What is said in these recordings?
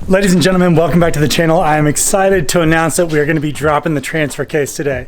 Ladies and gentlemen, welcome back to the channel. I am excited to announce that we are going to be dropping the transfer case today.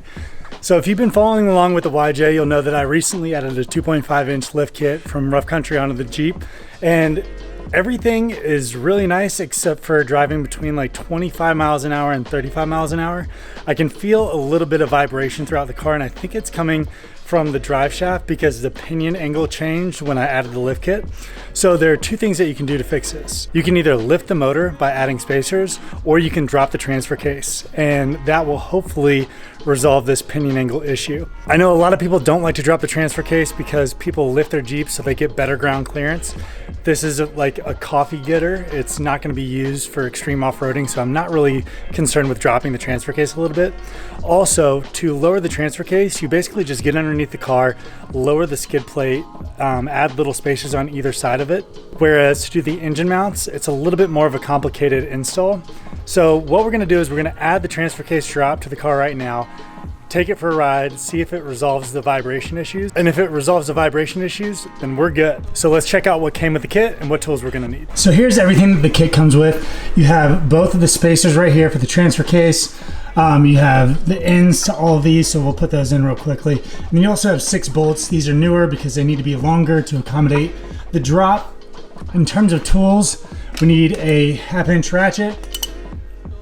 So if you've been following along with the YJ, you'll know that I recently added a 2.5 inch lift kit from rough country onto the Jeep, and everything is really nice except for driving between like 25 miles an hour and 35 miles an hour. I can feel a little bit of vibration throughout the car, and I think it's coming from the drive shaft because the pinion angle changed when I added the lift kit. So there are two things that you can do to fix this. You can either lift the motor by adding spacers, or you can drop the transfer case, and that will hopefully resolve this pinion angle issue. I know a lot of people don't like to drop the transfer case because people lift their Jeeps so they get better ground clearance. This is like a coffee getter. It's not going to be used for extreme off-roading, so I'm not really concerned with dropping the transfer case a little bit. Also, to lower the transfer case, you basically just get underneath the car, lower the skid plate, add little spacers on either side of it. Whereas to do the engine mounts, it's a little bit more of a complicated install. So what we're going to do is we're going to add the transfer case drop to the car right now, take it for a ride, see if it resolves the vibration issues. And if it resolves the vibration issues, then we're good. So let's check out what came with the kit and what tools we're gonna need. So here's everything that the kit comes with. You have both of the spacers right here for the transfer case. You have the ends to all of these, so we'll put those in real quickly. And then you also have 6 bolts. These are newer because they need to be longer to accommodate the drop. In terms of tools, we need a 1/2 inch ratchet.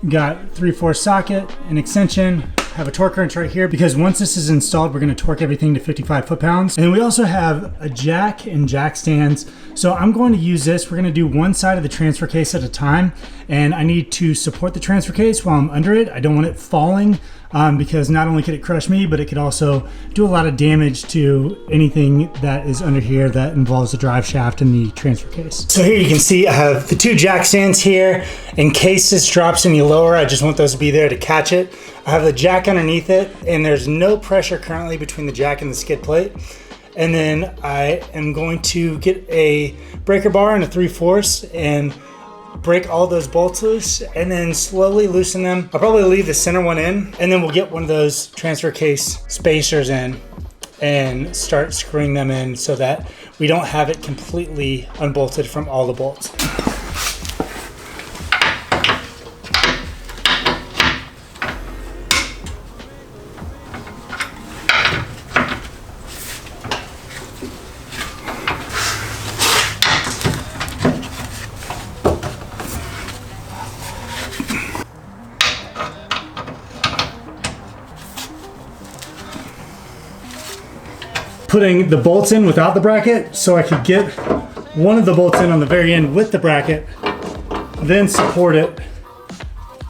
We got 3/4 socket, an extension, have a torque wrench right here because once this is installed, we're going to torque everything to 55 foot-pounds. And we also have a jack and jack stands. So I'm going to use this. We're going to do one side of the transfer case at a time, and I need to support the transfer case while I'm under it. I don't want it falling because not only could it crush me, but it could also do a lot of damage to anything that is under here that involves the drive shaft and the transfer case. So here you can see I have the 2 jack stands here. In case this drops any lower, I just want those to be there to catch it. I have the jack underneath it, and there's no pressure currently between the jack and the skid plate. And then I am going to get a breaker bar and a 3/4 and break all those bolts loose and then slowly loosen them. I'll probably leave the center one in, and then we'll get one of those transfer case spacers in and start screwing them in so that we don't have it completely unbolted from all the bolts. Putting the bolts in without the bracket so I could get one of the bolts in on the very end with the bracket, then support it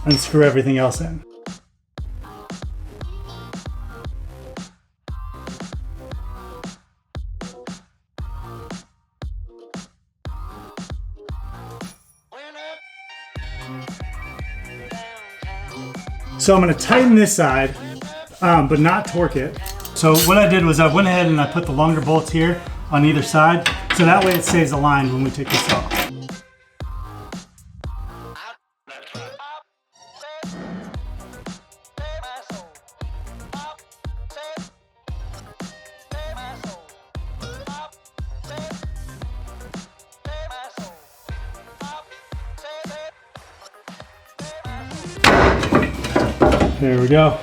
and screw everything else in. So I'm going to tighten this side, but not torque it. So what I did was I went ahead and I put the longer bolts here on either side, so that way it stays aligned when we take this off. There we go.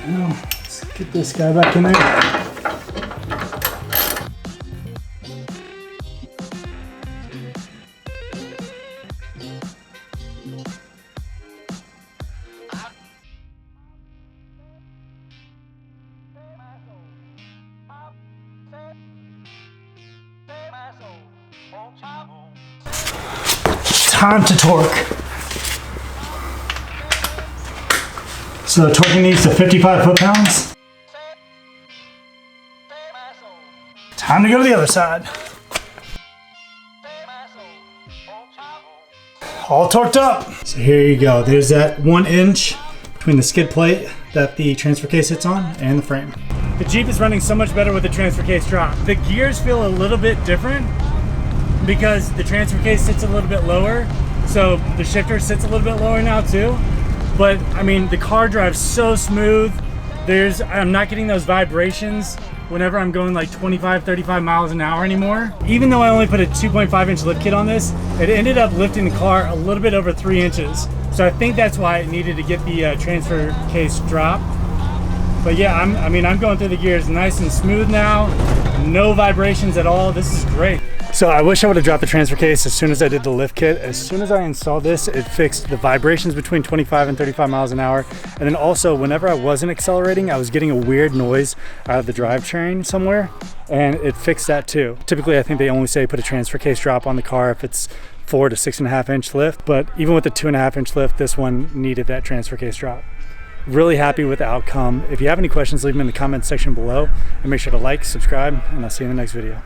Now, let's get this guy back in there. Time to torque. So the torquing needs to 55 foot-pounds. Time to go to the other side. All torqued up. So here you go. There's that 1 inch between the skid plate that the transfer case sits on and the frame. The Jeep is running so much better with the transfer case drop. The gears feel a little bit different because the transfer case sits a little bit lower. So the shifter sits a little bit lower now too. But I mean, the car drives so smooth. I'm not getting those vibrations whenever I'm going like 25, 35 miles an hour anymore. Even though I only put a 2.5 inch lift kit on this, it ended up lifting the car a little bit over 3 inches. So I think that's why it needed to get the transfer case drop. But yeah, I'm going through the gears nice and smooth now. No vibrations at all. This is great. So I wish I would have dropped the transfer case as soon as I did the lift kit. As soon as I installed this, it fixed the vibrations between 25 and 35 miles an hour. And then also, whenever I wasn't accelerating, I was getting a weird noise out of the drivetrain somewhere, and it fixed that too. Typically, I think they only say put a transfer case drop on the car if it's 4 to 6.5 inch lift. But even with the 2.5 inch lift, this one needed that transfer case drop. Really happy with the outcome. If you have any questions, leave them in the comments section below, and make sure to like, subscribe, and I'll see you in the next video.